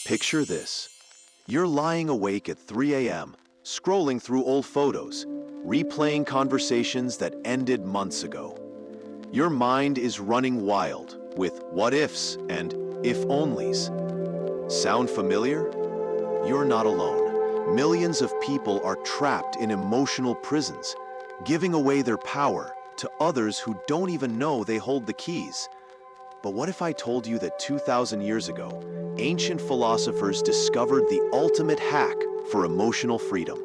Picture this. You're lying awake at 3 a.m., scrolling through old photos, replaying conversations that ended months ago. Your mind is running wild with what ifs and if onlys. Sound familiar? You're not alone. Millions of people are trapped in emotional prisons, giving away their power to others who don't even know they hold the keys. But what if I told you that 2,000 years ago, ancient philosophers discovered the ultimate hack for emotional freedom?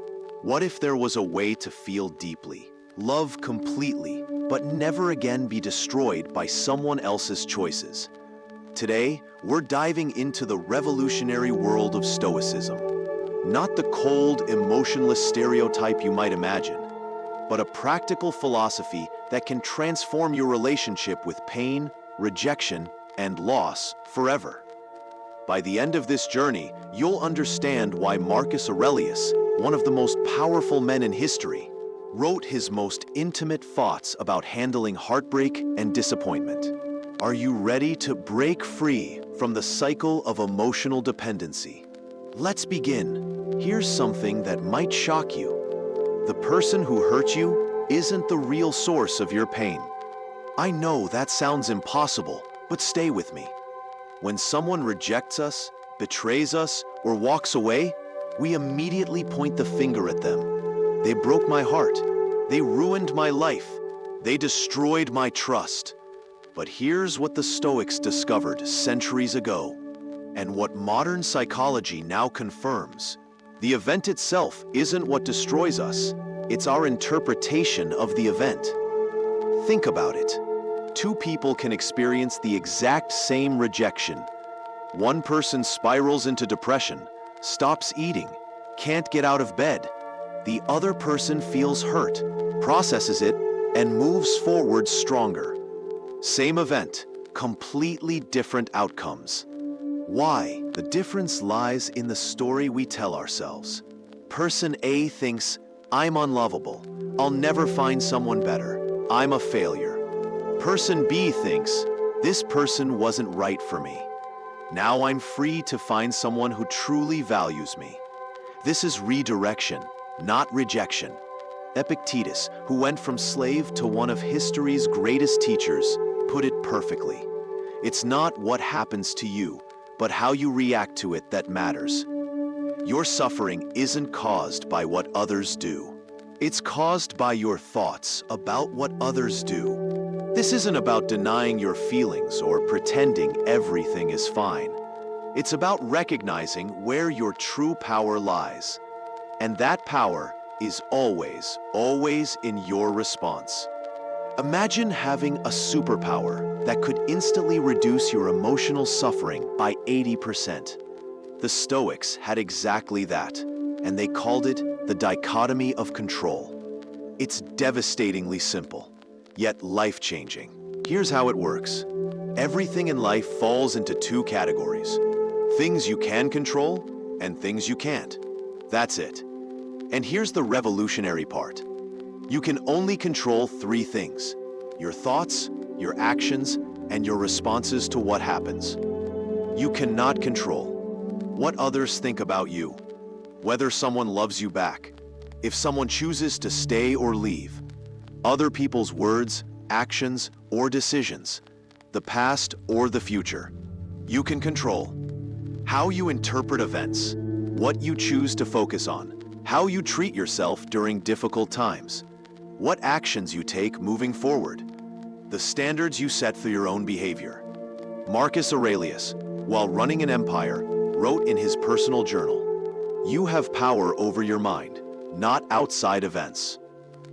What if there was a way to feel deeply, love completely, but never again be destroyed by someone else's choices? Today, we're diving into the revolutionary world of Stoicism. Not the cold, emotionless stereotype you might imagine, but a practical philosophy that can transform your relationship with pain, rejection, and loss forever. By the end of this journey, you'll understand why Marcus Aurelius, one of the most powerful men in history, wrote his most intimate thoughts about handling heartbreak and disappointment. Are you ready to break free from the cycle of emotional dependency? Let's begin. Here's something that might shock you. The person who hurt you isn't the real source of your pain. I know that sounds impossible, but stay with me. When someone rejects us, betrays us, or walks away, we immediately point the finger at them. They broke my heart. They ruined my life. They destroyed my trust. But here's what the Stoics discovered centuries ago, and what modern psychology now confirms. The event itself isn't what destroys us. It's our interpretation of the event. Think about it. Two people can experience the exact same rejection. One person spirals into depression, stops eating, can't get out of bed. The other person feels hurt, processes it, and moves forward stronger. Same event, completely different outcomes. Why? The difference lies in the story we tell ourselves. Person A thinks, I'm unlovable. I'll never find someone better. I'm a failure. Person B thinks, this person wasn't right for me. Now I'm free to find someone who truly values me. This is redirection, not rejection. Epictetus, who went from slave to one of history's greatest teachers, put it perfectly. It's not what happens to you, but how you react to it that matters. Your suffering isn't caused by what others do. It's caused by your thoughts about what others do. This isn't about denying your feelings or pretending everything is fine. It's about recognizing where your true power lies. And that power is always, always in your response. Imagine having a superpower that could instantly reduce your emotional suffering by 80%. The Stoics had exactly that, and they called it the dichotomy of control. It's devastatingly simple, yet life-changing. Here's how it works. Everything in life falls into two categories: things you can control and things you can't. That's it. And here's the revolutionary part. You can only control three things: your thoughts, your actions, and your responses to what happens. You cannot control what others think about you, whether someone loves you back, if someone chooses to stay or leave, other people's words, actions, or decisions, the past or the future. You can control how you interpret events, what you choose to focus on, how you treat yourself during difficult times, what actions you take moving forward, the standards you set for your own behavior. Marcus Aurelius, while running an empire, wrote in his personal journal, "You have power over your mind, not outside events.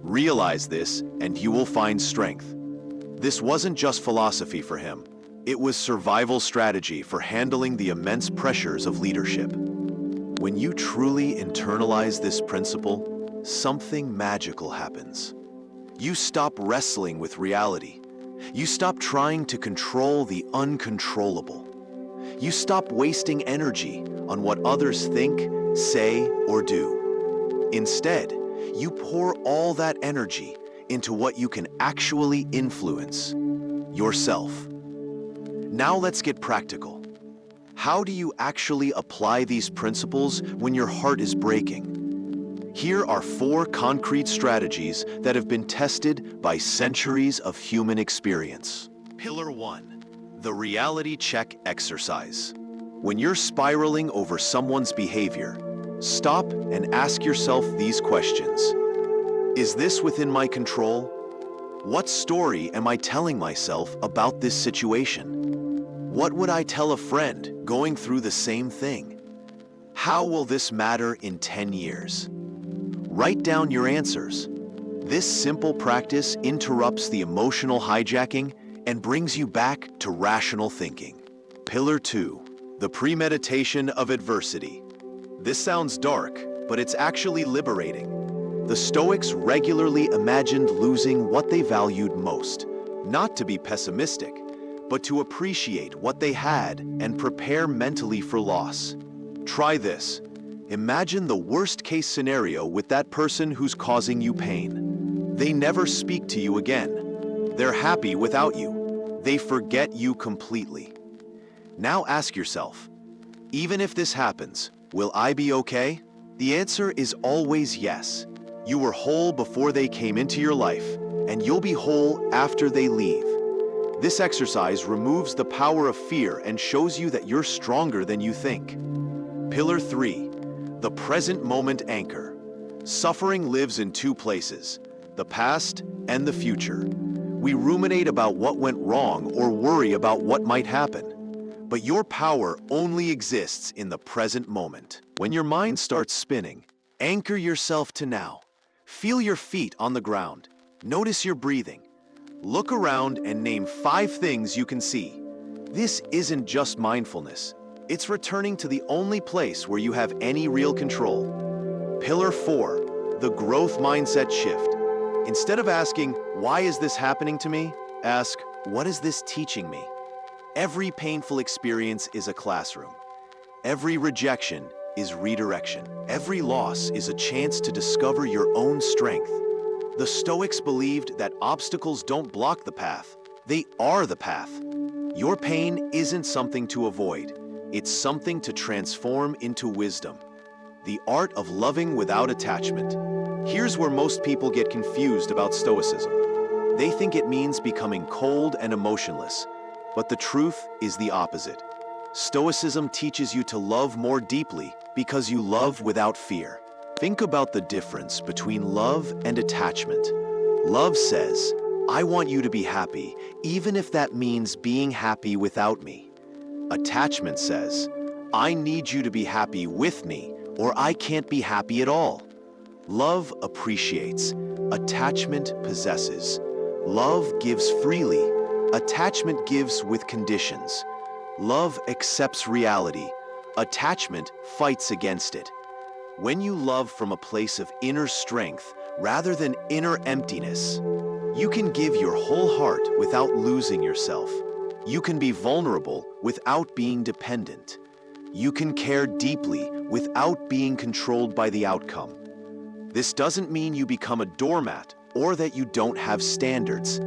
Realize this and you will find strength." This wasn't just philosophy for him. It was survival strategy for handling the immense pressures of leadership. When you truly internalize this principle, something magical happens. You stop wrestling with reality. You stop trying to control the uncontrollable. You stop wasting energy on what others think, say, or do. Instead, you pour all that energy into what you can actually influence: yourself. Now let's get practical. How do you actually apply these principles when your heart is breaking? Here are 4 concrete strategies that have been tested by centuries of human experience. Pillar 1. The reality check exercise. When you're spiraling over someone's behavior, stop and ask yourself these questions. Is this within my control? What story am I telling myself about this situation? What would I tell a friend going through the same thing? How will this matter in 10 years? Write down your answers. This simple practice interrupts the emotional hijacking and brings you back to rational thinking. Pillar 2. The premeditation of adversity. This sounds dark, but it's actually liberating. The Stoics regularly imagined losing what they valued most, not to be pessimistic, but to appreciate what they had and prepare mentally for loss. Try this. Imagine the worst-case scenario with that person who's causing you pain. They never speak to you again. They're happy without you. They forget you completely. Now ask yourself, even if this happens, will I be okay? The answer is always yes. You were whole before they came into your life, and you'll be whole after they leave. This exercise removes the power of fear and shows you that you're stronger than you think. Pillar 3. The present moment anchor. Suffering lives in 2 places, the past and the future. We ruminate about what went wrong or worry about what might happen. But your power only exists in the present moment. When your mind starts spinning, anchor yourself to now. Feel your feet on the ground. Notice your breathing. Look around and name 5 things you can see. This isn't just mindfulness. It's returning to the only place where you have any real control. Pillar 4, the growth mindset shift. Instead of asking, why is this happening to me? Ask, what is this teaching me? Every painful experience is a classroom. Every rejection is redirection. Every loss is a chance to discover your own strength. The Stoics believed that obstacles don't block the path. They are the path. Your pain isn't something to avoid. It's something to transform into wisdom. The art of loving without attachment. Here's where most people get confused about Stoicism. They think it means becoming cold and emotionless, but the truth is the opposite. Stoicism teaches you to love more deeply because you love without fear. Think about the difference between love and attachment. Love says, I want you to be happy, even if that means being happy without me. Attachment says, I need you to be happy with me, or I can't be happy at all. Love appreciates. Attachment possesses. Love gives freely. Attachment gives with conditions. Love accepts reality. Attachment fights against it. When you love from a place of inner strength rather than inner emptiness, you can give your whole heart without losing yourself. You can be vulnerable without being dependent. You can care deeply without being controlled by the outcome. This doesn't mean you become a doormat or that you don't have standards.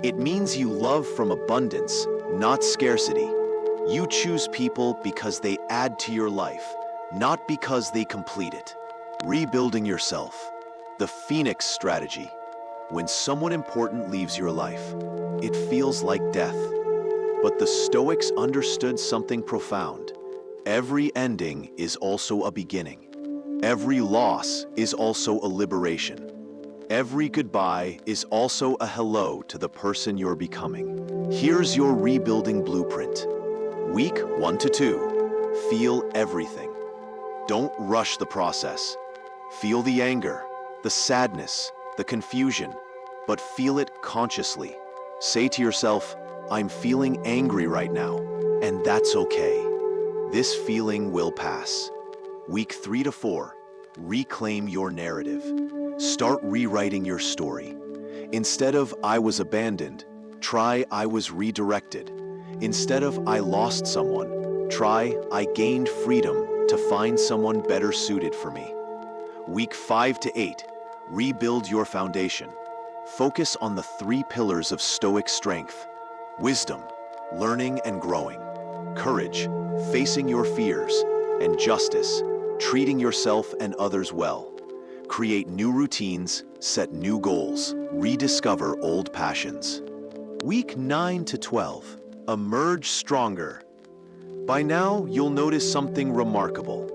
It means you love from abundance, not scarcity. You choose people because they add to your life, not because they complete it. Rebuilding yourself. The Phoenix strategy. When someone important leaves your life, it feels like death. But the Stoics understood something profound. Every ending is also a beginning. Every loss is also a liberation. Every goodbye is also a hello to the person you're becoming. Here's your rebuilding blueprint. Week 1 to 2. Feel everything. Don't rush the process. Feel the anger, the sadness, the confusion, but feel it consciously. Say to yourself, I'm feeling angry right now, and that's okay. This feeling will pass. Week 3 to 4, reclaim your narrative. Start rewriting your story. Instead of I was abandoned, try I was redirected. Instead of I lost someone, try I gained freedom to find someone better suited for me. Week 5 to 8, rebuild your foundation. Focus on the 3 pillars of Stoic strength: wisdom, learning, and growing. courage, facing your fears, and justice, treating yourself and others well. Create new routines, set new goals, rediscover old passions. Week 9 to 12. Emerge stronger. By now, you'll notice something remarkable.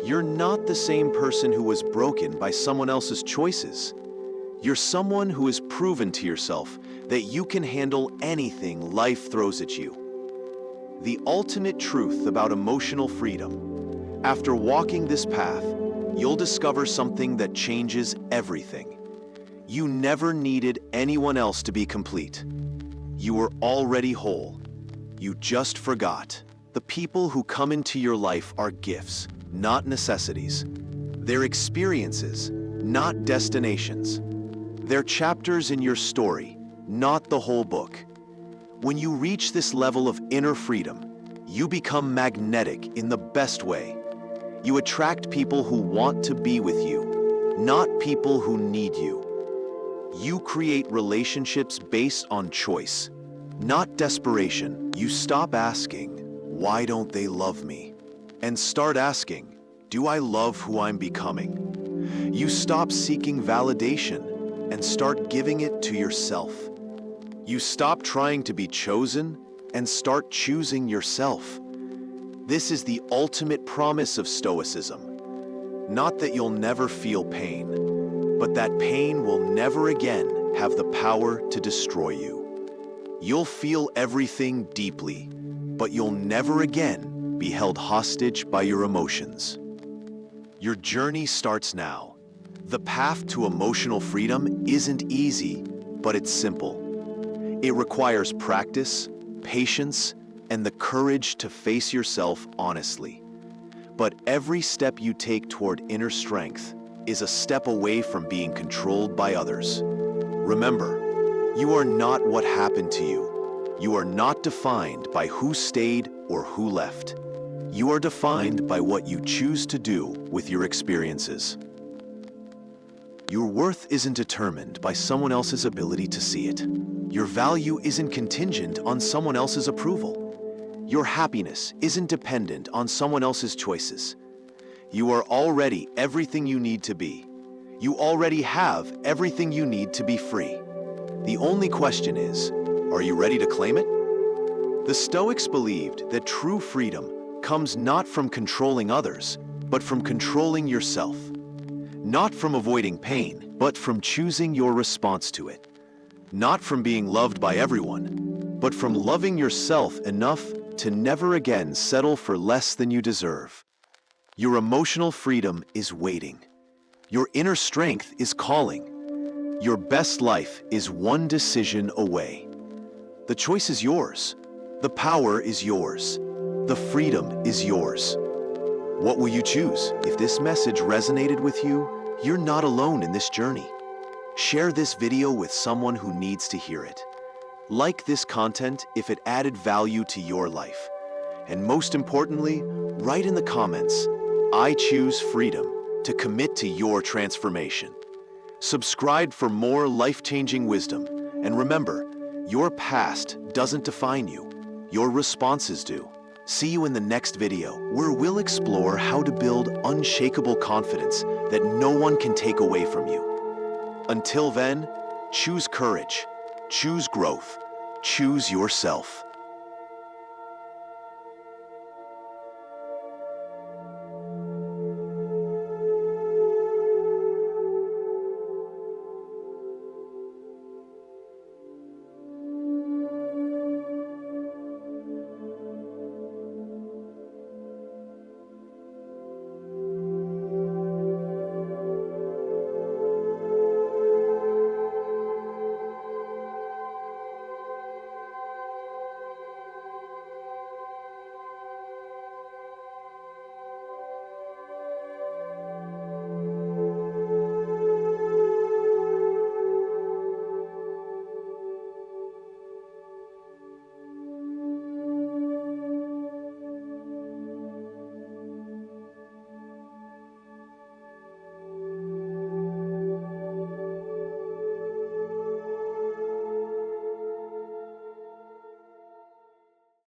You're not the same person who was broken by someone else's choices. You're someone who has proven to yourself that you can handle anything life throws at you. The ultimate truth about emotional freedom. After walking this path, you'll discover something that changes everything. You never needed anyone else to be complete. You were already whole. You just forgot. The people who come into your life are gifts, not necessities. They're experiences, not destinations. They're chapters in your story, not the whole book. When you reach this level of inner freedom, you become magnetic in the best way. You attract people who want to be with you, not people who need you. You create relationships based on choice, not desperation. You stop asking, "Why don't they love me?" and start asking, "Do I love who I'm becoming?" You stop seeking validation and start giving it to yourself. You stop trying to be chosen and start choosing yourself. This is the ultimate promise of Stoicism. Not that you'll never feel pain, but that pain will never again have the power to destroy you. You'll feel everything deeply, but you'll never again be held hostage by your emotions. Your journey starts now. The path to emotional freedom isn't easy, but it's simple. It requires practice, patience, and the courage to face yourself honestly. But every step you take toward inner strength is a step away from being controlled by others. Remember, you are not what happened to you. You are not defined by who stayed or who left. You are defined by what you choose to do with your experiences. Your worth isn't determined by someone else's ability to see it. Your value isn't contingent on someone else's approval. Your happiness isn't dependent on someone else's choices. You are already everything you need to be. You already have everything you need to be free. The only question is, are you ready to claim it? The Stoics believed that true freedom comes not from controlling others, but from controlling yourself. Not from avoiding pain, but from choosing your response to it. Not from being loved by everyone, but from loving yourself enough to never again settle for less than you deserve. Your emotional freedom is waiting. Your inner strength is calling. Your best life is one decision away. The choice is yours. The power is yours. The freedom is yours. What will you choose? If this message resonated with you, you're not alone in this journey. Share this video with someone who needs to hear it. Like this content if it added value to your life. And most importantly, write in the comments, "I choose freedom," to commit to your transformation. Subscribe for more life-changing wisdom. And remember, your past doesn't define you. Your responses do. See you in the next video, where we'll explore how to build unshakable confidence that no one can take away from you. Until then, choose courage, choose growth, choose yourself.